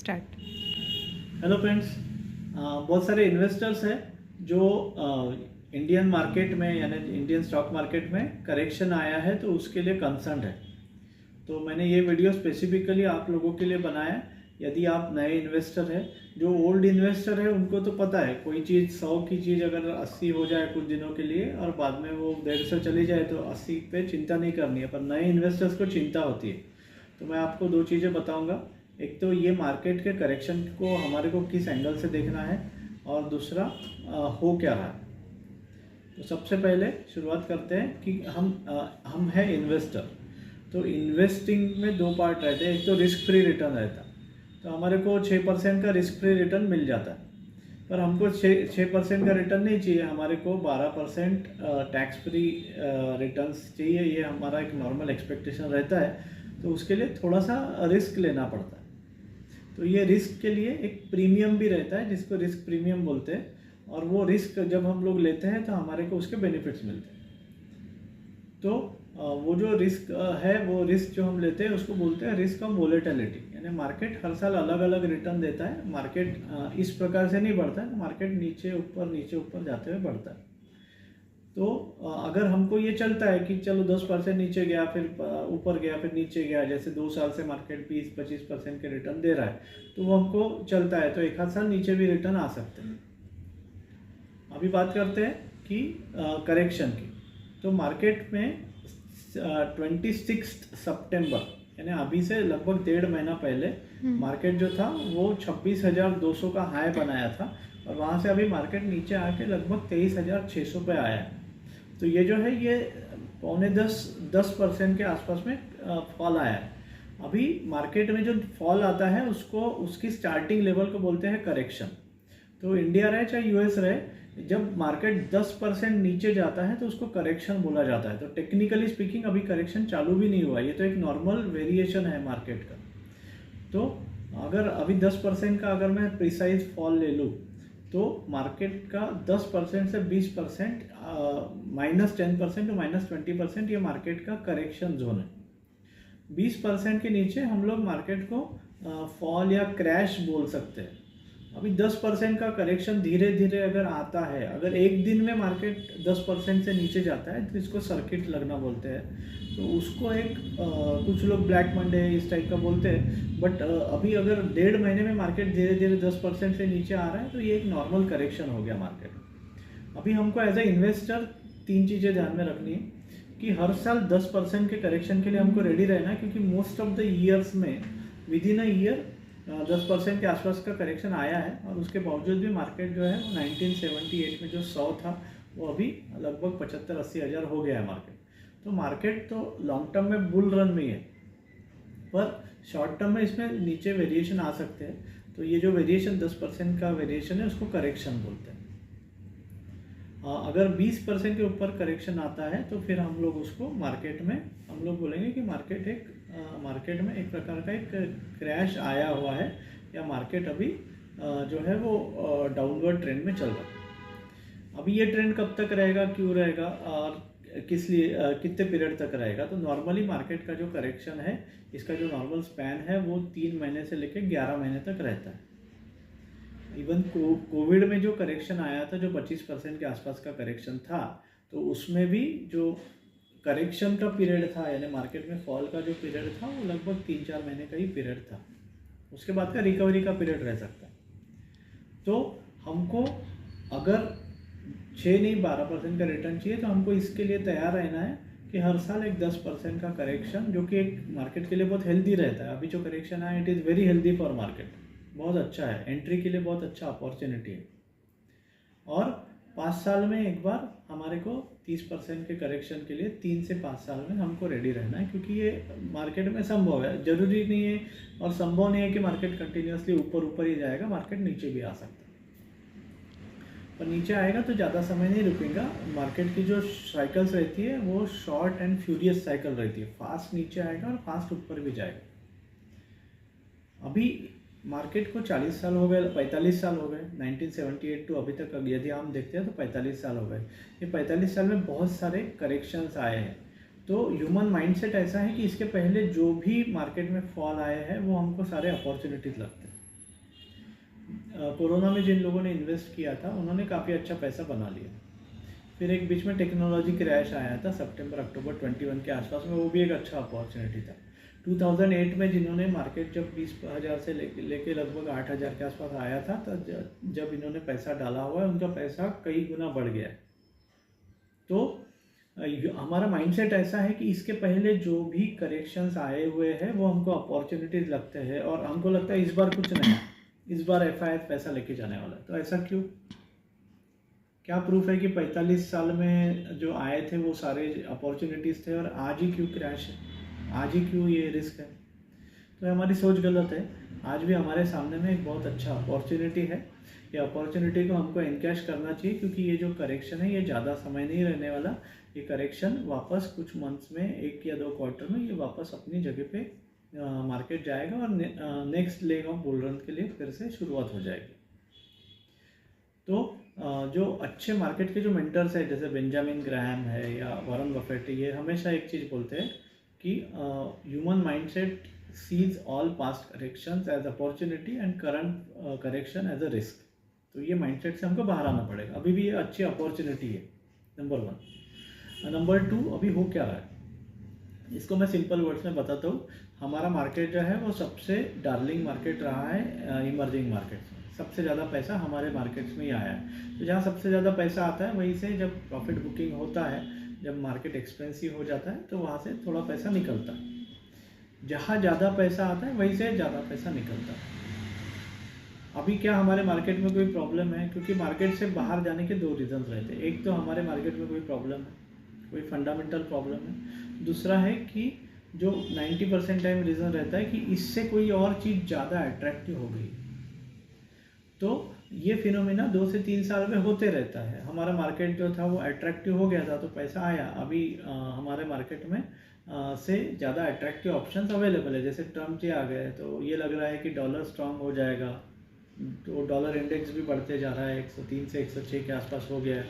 Start. Hello friends, बहुत सारे investors हैं जो इंडियन मार्केट में यानी इंडियन स्टॉक मार्केट में करेक्शन आया है तो उसके लिए कंसर्न है। तो मैंने ये वीडियो स्पेसिफिकली आप लोगों के लिए बनाया। यदि आप नए इन्वेस्टर हैं, जो ओल्ड इन्वेस्टर है उनको तो पता है कोई चीज़ 100 की चीज़ अगर 80 हो जाए कुछ दिनों के लिए और बाद में वो 150 चली जाए तो 80 पे चिंता नहीं करनी है, पर नए इन्वेस्टर्स को चिंता होती है। तो मैं आपको दो चीज़ें बताऊंगा। एक तो ये मार्केट के करेक्शन को हमारे को किस एंगल से देखना है और दूसरा हो क्या रहा है। तो सबसे पहले शुरुआत करते हैं कि हम हैं इन्वेस्टर। तो इन्वेस्टिंग में दो पार्ट रहते हैं। एक तो रिस्क फ्री रिटर्न रहता है, तो हमारे को 6% का रिस्क फ्री रिटर्न मिल जाता है, पर हमको 6% का रिटर्न नहीं चाहिए, हमारे को 12% टैक्स फ्री रिटर्न्स चाहिए। ये हमारा एक नॉर्मल एक्सपेक्टेशन रहता है, तो उसके लिए थोड़ा सा रिस्क लेना पड़ता है। तो ये रिस्क के लिए एक प्रीमियम भी रहता है जिसको रिस्क प्रीमियम बोलते हैं, और वो रिस्क जब हम लोग लेते हैं तो हमारे को उसके बेनिफिट्स मिलते हैं। तो वो जो रिस्क है, वो रिस्क जो हम लेते हैं उसको बोलते हैं रिस्क ऑफ वोलेटिलिटी। यानी मार्केट हर साल अलग अलग रिटर्न देता है। मार्केट इस प्रकार से नहीं बढ़ता है, मार्केट नीचे ऊपर जाते हुए बढ़ता है। तो अगर हमको ये चलता है कि चलो 10% नीचे गया, फिर ऊपर गया, फिर नीचे गया, जैसे 2 साल से मार्केट 20-25% के रिटर्न दे रहा है, तो वो हमको चलता है, तो एक आध साल नीचे भी रिटर्न आ सकते हैं। अभी बात करते हैं कि करेक्शन की। तो मार्केट में 26 सितंबर यानी अभी से लगभग 1.5 महीना पहले मार्केट जो था वो 26,200 का हाई बनाया था, और वहाँ से अभी मार्केट नीचे आके लगभग 23,600 पे आया है। तो ये जो है ये 9.5-10% के आसपास में फॉल आया है। अभी मार्केट में जो फॉल आता है उसको उसकी स्टार्टिंग लेवल को बोलते हैं करेक्शन। तो इंडिया रहे चाहे यूएस रहे, जब मार्केट 10% नीचे जाता है तो उसको करेक्शन बोला जाता है। तो टेक्निकली स्पीकिंग अभी करेक्शन चालू भी नहीं हुआ, ये तो एक नॉर्मल वेरिएशन है मार्केट का। तो अगर अभी 10% का अगर मैं प्रिसाइज फॉल ले लूँ तो मार्केट का 10% से 20% -10% टू -20% ये मार्केट का करेक्शन जोन है। 20% के नीचे हम लोग मार्केट को फॉल या क्रैश बोल सकते हैं। अभी 10% का करेक्शन धीरे धीरे अगर आता है, अगर एक दिन में मार्केट 10% से नीचे जाता है तो इसको सर्किट लगना बोलते हैं। तो उसको एक कुछ लोग ब्लैक मंडे इस टाइप का बोलते हैं। बट अभी अगर 1.5 महीने में मार्केट धीरे धीरे 10% से नीचे आ रहा है तो ये एक नॉर्मल करेक्शन हो गया मार्केट। अभी हमको एज ए इन्वेस्टर 3 चीज़ें ध्यान में रखनी है कि हर साल 10% के करेक्शन के लिए हमको रेडी रहना है, क्योंकि मोस्ट ऑफ द ईयर्स में विद इन अ ईयर 10% के आसपास का करेक्शन आया है, और उसके बावजूद भी मार्केट जो है 1978 में जो 100 था वो अभी लगभग 75-80 हज़ार हो गया है मार्केट। तो मार्केट तो लॉन्ग टर्म में बुल रन में है, पर शॉर्ट टर्म में इसमें नीचे वेरिएशन आ सकते हैं। तो ये जो वेरिएशन 10% का वेरिएशन है उसको करेक्शन बोलते हैं। अगर 20% के ऊपर करेक्शन आता है तो फिर हम लोग उसको मार्केट में हम लोग बोलेंगे कि मार्केट में एक प्रकार का एक क्रैश आया हुआ है, या मार्केट अभी जो है वो डाउनवर्ड ट्रेंड में चल रहा है। अभी ये ट्रेंड कब तक रहेगा, क्यों रहेगा और किस लिए कितने पीरियड तक रहेगा। तो नॉर्मली मार्केट का जो करेक्शन है, इसका जो नॉर्मल स्पैन है वो 3 महीने से लेकर 11 महीने तक रहता है। इवन कोविड में जो करेक्शन आया था, जो 25% के आसपास का करेक्शन था, तो उसमें भी जो करेक्शन का पीरियड था यानी मार्केट में फॉल का जो पीरियड था वो लगभग 3-4 महीने का ही पीरियड था। उसके बाद का रिकवरी का पीरियड रह सकता है। तो हमको अगर 6 नहीं 12% का रिटर्न चाहिए तो हमको इसके लिए तैयार रहना है कि हर साल एक 10% का करेक्शन, जो कि एक मार्केट के लिए बहुत हेल्दी रहता है। अभी जो करेक्शन आया it is very healthy for market, बहुत अच्छा है, एंट्री के लिए बहुत अच्छा अपॉर्चुनिटी है। और 5 साल में एक बार हमारे को 30% के करेक्शन के लिए 3 से 5 साल में हमको रेडी रहना है, क्योंकि ये मार्केट में संभव है, जरूरी नहीं है और संभव नहीं है कि मार्केट कंटिन्यूसली ऊपर ही जाएगा, मार्केट नीचे भी आ सकता है। पर नीचे आएगा तो ज़्यादा समय नहीं रुकेगा। मार्केट की जो साइकिल्स रहती है वो शॉर्ट एंड फ्यूरियस साइकिल रहती है, फास्ट नीचे आएगा और फास्ट ऊपर भी जाएगा। अभी मार्केट को 40 साल हो गए, 45 साल हो गए, 1978 टू अभी तक यदि हम देखते हैं तो 45 साल हो गए। ये 45 साल में बहुत सारे करेक्शंस आए हैं। तो ह्यूमन माइंडसेट ऐसा है कि इसके पहले जो भी मार्केट में फॉल आए हैं वो हमको सारे अपॉर्चुनिटीज लगते हैं। कोरोना में जिन लोगों ने इन्वेस्ट किया था उन्होंने काफ़ी अच्छा पैसा बना लिया। फिर एक बीच में टेक्नोलॉजी क्रैश आया था सितंबर अक्टूबर 21 के आसपास में, वो भी एक अच्छा अपॉर्चुनिटी था। 2008 में जिन्होंने मार्केट जब 20,000 से लेके लगभग 8,000 के आसपास आया था, तो जब इन्होंने पैसा डाला हुआ है उनका पैसा कई गुना बढ़ गया है। तो हमारा माइंडसेट ऐसा है कि इसके पहले जो भी करेक्शंस आए हुए हैं वो हमको अपॉर्चुनिटीज लगते हैं, और हमको लगता है इस बार कुछ नहीं, इस बार एफआईआई पैसा लेके जाने वाला है। तो ऐसा क्यों? क्या प्रूफ है कि 45 साल में जो आए थे वो सारे अपॉर्चुनिटीज़ थे, और आज ही क्यों क्रैश है, आज ही क्यों ये रिस्क है? तो हमारी सोच गलत है। आज भी हमारे सामने में एक बहुत अच्छा अपॉर्चुनिटी है। ये अपॉर्चुनिटी को हमको एनकैश करना चाहिए, क्योंकि ये जो करेक्शन है ये ज़्यादा समय नहीं रहने वाला। ये करेक्शन वापस कुछ मंथ्स में, 1 या 2 क्वार्टर में ये वापस अपनी जगह पे मार्केट जाएगा, और next leg of bull run के लिए फिर से शुरुआत हो जाएगी। तो जो अच्छे मार्केट के जो मेंटर्स हैं, जैसे बेंजामिन ग्राहम है या वॉरेन बफेट, ये हमेशा एक चीज़ बोलते हैं कि human mindset sees all past corrections as opportunity and current correction as a risk. तो ये माइंडसेट से हमको बाहर आना पड़ेगा। अभी भी ये अच्छी अपॉर्चुनिटी है, नंबर 1। नंबर 2, अभी हो क्या रहा है इसको मैं सिंपल वर्ड्स में बताता हूँ। हमारा मार्केट जो है वो सबसे डार्लिंग मार्केट रहा है इमर्जिंग मार्केट्स में। सबसे ज़्यादा पैसा हमारे मार्केट्स में ही आया है। तो जहाँ सबसे ज़्यादा पैसा आता है वहीं से जब प्रॉफिट बुकिंग होता है, जब मार्केट एक्सपेंसिव हो जाता है, तो वहाँ से थोड़ा पैसा निकलता है। जहाँ ज़्यादा पैसा आता है वहीं से ज़्यादा पैसा निकलता है। अभी क्या हमारे मार्केट में कोई प्रॉब्लम है? क्योंकि मार्केट से बाहर जाने के 2 रीज़न रहते हैं। एक तो हमारे मार्केट में कोई प्रॉब्लम है, कोई फंडामेंटल प्रॉब्लम है। दूसरा है कि जो 90% टाइम रीज़न रहता है कि इससे कोई और चीज़ ज़्यादा अट्रैक्टिव हो गई। तो ये फिनोमिना 2 से 3 साल में होते रहता है। हमारा मार्केट जो था वो अट्रैक्टिव हो गया था तो पैसा आया। अभी हमारे मार्केट में से ज़्यादा अट्रैक्टिव ऑप्शंस अवेलेबल है। जैसे ट्रम्प जी आ गए तो ये लग रहा है कि डॉलर स्ट्रांग हो जाएगा, तो डॉलर इंडेक्स भी बढ़ते जा रहा है, 103 से 106 के आसपास हो गया है।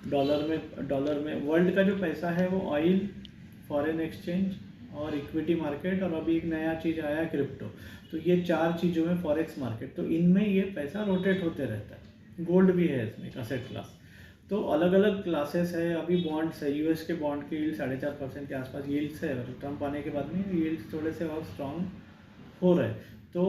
डॉलर में वर्ल्ड का जो पैसा है वो ऑयल, फॉरेन एक्सचेंज और इक्विटी मार्केट, और अभी एक नया चीज़ आया क्रिप्टो। तो ये 4 चीज़ों में फॉरेक्स मार्केट, तो इनमें ये पैसा रोटेट होते रहता है। गोल्ड भी है इसमें, असेट क्लास। तो अलग अलग क्लासेस है। अभी बॉन्ड्स है, यूएस के बॉन्ड की यील्ड 4.5% के आसपास यील्ड्स है। ट्रम्प आने के बाद में यील्ड्स थोड़े से और स्ट्रॉन्ग हो रहे। तो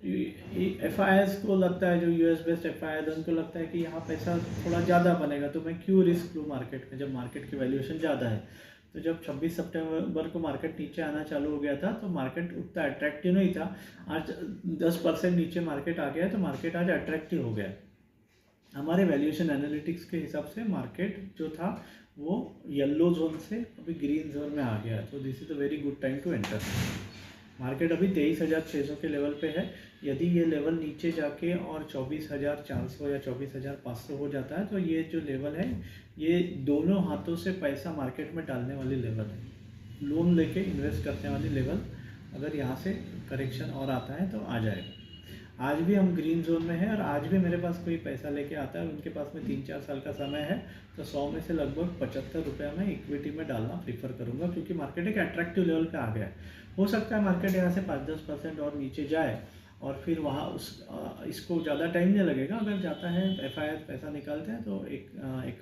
एफआईआईज को लगता है, जो यूएस बेस्ड एफआईआई उनको लगता है कि यहाँ पैसा थोड़ा ज़्यादा बनेगा, तो मैं क्यों रिस्क लूँ मार्केट में जब मार्केट की वैल्यूएशन ज़्यादा है। तो जब 26 सितंबर को मार्केट नीचे आना चालू हो गया था तो मार्केट उतना अट्रैक्टिव नहीं था। आज 10% नीचे मार्केट आ गया है, तो मार्केट आज अट्रैक्टिव हो गया। हमारे वैल्यूएशन एनालिटिक्स के हिसाब से मार्केट जो था वो येलो जोन से अभी ग्रीन जोन में आ गया है। तो this is a very good time to enter. Market अभी 23,600 के लेवल पे है। यदि ये लेवल नीचे जाके और 24,400 या 24,500 हो जाता है तो ये जो लेवल है ये दोनों हाथों से पैसा मार्केट में डालने वाली लेवल है, लोन लेके इन्वेस्ट करने वाली लेवल। अगर यहाँ से करेक्शन और आता है तो आ जाएगा। आज भी हम ग्रीन जोन में हैं, और आज भी मेरे पास कोई पैसा लेके आता है, उनके पास में 3-4 साल का समय है, तो 100 में से लगभग 75 रुपये में इक्विटी में डालना प्रीफर करूँगा, क्योंकि मार्केट एक अट्रैक्टिव लेवल पे आ गया है। हो सकता है मार्केट यहाँ से 5-10% और नीचे जाए, और फिर वहाँ इसको ज़्यादा टाइम नहीं लगेगा। अगर जाता है एफआईआई पैसा निकालते हैं तो एक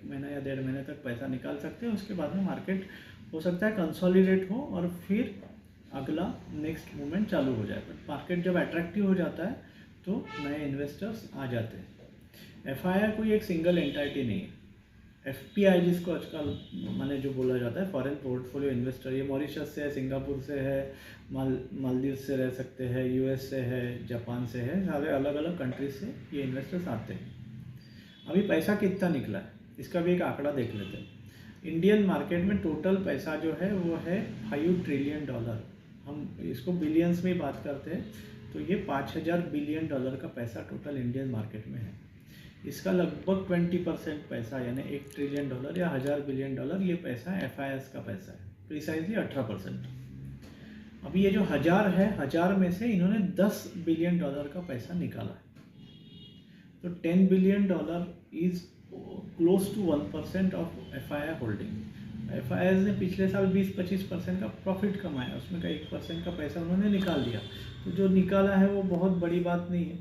महीना या 1.5 महीने तक पैसा निकाल सकते हैं। उसके बाद में मार्केट हो सकता है कंसोलिडेट हो और फिर अगला नेक्स्ट मूवमेंट चालू हो जाए। बट मार्केट जब अट्रैक्टिव हो जाता है तो नए इन्वेस्टर्स आ जाते हैं। एफआईआई कोई एक सिंगल एंटाइटी नहीं है। एफपीआई जिसको आजकल मैंने जो बोला जाता है, फॉरेन पोर्टफोलियो इन्वेस्टर, ये मॉरिशस से है, सिंगापुर से है, मालदीव से रह सकते हैं, यूएस से है, जापान से है, सारे अलग अलग कंट्रीज से ये इन्वेस्टर्स आते हैं। अभी पैसा कितना निकला है इसका भी एक आंकड़ा देख लेते हैं। इंडियन मार्केट में टोटल पैसा जो है वो है $5 ट्रिलियन। हम इसको बिलियंस में बात करते हैं तो ये 5,000 बिलियन डॉलर का पैसा टोटल इंडियन मार्केट में है। इसका लगभग 20% पैसा यानी $1 ट्रिलियन या 1,000 बिलियन डॉलर ये पैसा एफआईआईएस का पैसा है, प्रिसाइजली 18%। अभी ये जो 1,000 है, 1,000 में से इन्होंने $10 बिलियन का पैसा निकाला है। तो $10 billion is close to 1% of FII holding. FII ने पिछले साल 20-25% का प्रॉफिट कमाया, उसमें का 1% का पैसा उन्होंने निकाल दिया। तो जो निकाला है वो बहुत बड़ी बात नहीं है।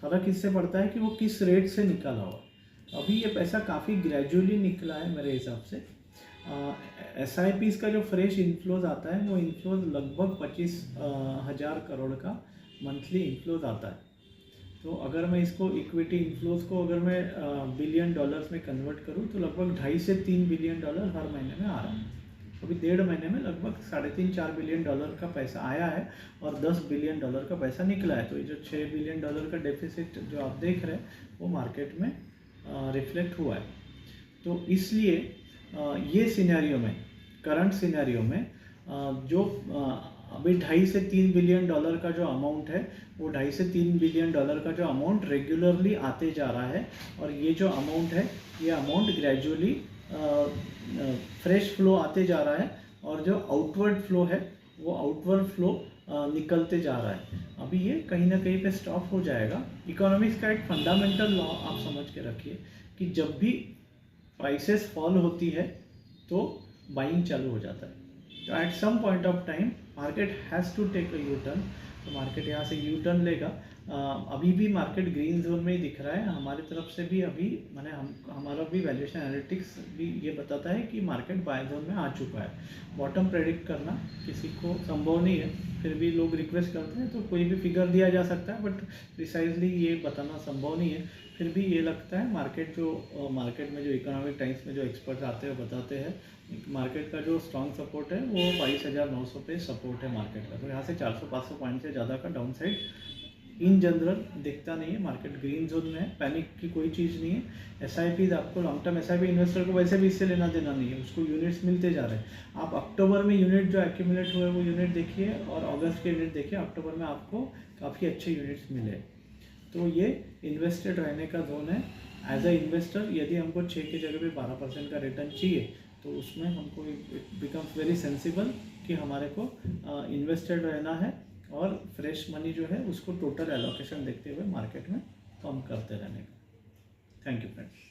फ़र्क इससे पड़ता है कि वो किस रेट से निकाला हुआ। अभी ये पैसा काफ़ी ग्रेजुअली निकला है मेरे हिसाब से। SIPs का जो फ्रेश इनफ्लोज आता है वो इनफ्लोज लगभग 25,000 करोड़ का मंथली इनफ्लोज आता है। तो अगर मैं इसको इक्विटी इनफ्लोज को अगर मैं बिलियन डॉलर्स में कन्वर्ट करूँ तो लगभग 2.5 से 3 बिलियन डॉलर हर महीने में आ रहा है। अभी 1.5 महीने में लगभग 3.5-4 बिलियन डॉलर का पैसा आया है और 10 बिलियन डॉलर का पैसा निकला है। तो ये जो 6 बिलियन डॉलर का डेफिसिट जो आप देख रहे हैं वो मार्केट में रिफ्लेक्ट हुआ है। तो इसलिए ये सिनेरियो में, करंट सिनेरियो में जो अभी 2.5 से 3 बिलियन डॉलर का जो अमाउंट है वो 2.5 से 3 बिलियन डॉलर का जो अमाउंट रेगुलरली आते जा रहा है और ये जो अमाउंट है ये अमाउंट ग्रेजुअली फ्रेश फ्लो आते जा रहा है और जो आउटवर्ड फ्लो है वो आउटवर्ड फ्लो निकलते जा रहा है। अभी ये कहीं ना कहीं पे स्टॉप हो जाएगा। इकोनॉमिक्स का एक फंडामेंटल लॉ आप समझ के रखिए कि जब भी प्राइसेस फॉल होती है तो बाइंग चालू हो जाता है। तो at some point of time market has to take a U turn. तो मार्केट यहाँ से यू टर्न लेगा। अभी भी मार्केट ग्रीन जोन में ही दिख रहा है हमारी तरफ से भी। अभी मैंने हमारा भी वैल्यूएशन एनालिटिक्स भी ये बताता है कि मार्केट बाय जोन में आ चुका है। बॉटम प्रेडिक्ट करना किसी को संभव नहीं है, फिर भी लोग रिक्वेस्ट करते हैं तो कोई भी फिगर दिया जा सकता है, बट प्रिसाइजली ये बताना संभव नहीं है। फिर भी ये लगता है मार्केट में जो इकोनॉमिक टाइम्स में जो एक्सपर्ट्स आते हैं बताते हैं मार्केट का जो स्ट्रॉन्ग सपोर्ट है वो 22,900 पे सपोर्ट है मार्केट का। तो यहाँ से 400-500 पॉइंट से ज़्यादा का डाउन साइड इन जनरल दिखता नहीं है। मार्केट ग्रीन जोन में है, पैनिक की कोई चीज़ नहीं है। SIPs आपको लॉन्ग टर्म SIP इन्वेस्टर को वैसे भी इससे लेना देना नहीं है, उसको यूनिट्स मिलते जा रहे हैं। आप अक्टूबर में यूनिट जो एक्यूमुलेट हुए वो यूनिट देखिए और अगस्त के यूनिट देखिए। अक्टूबर में आपको काफ़ी अच्छे यूनिट्स मिले। तो ये इन्वेस्टेड रहने का जोन है। एज अ इन्वेस्टर यदि हमको 6 की जगह पे 12% का रिटर्न चाहिए तो उसमें हमको बिकम्स वेरी सेंसिबल कि हमारे को इन्वेस्टेड रहना है और फ्रेश मनी जो है उसको टोटल एलोकेशन देखते हुए मार्केट में कम करते रहने का। Thank you friends.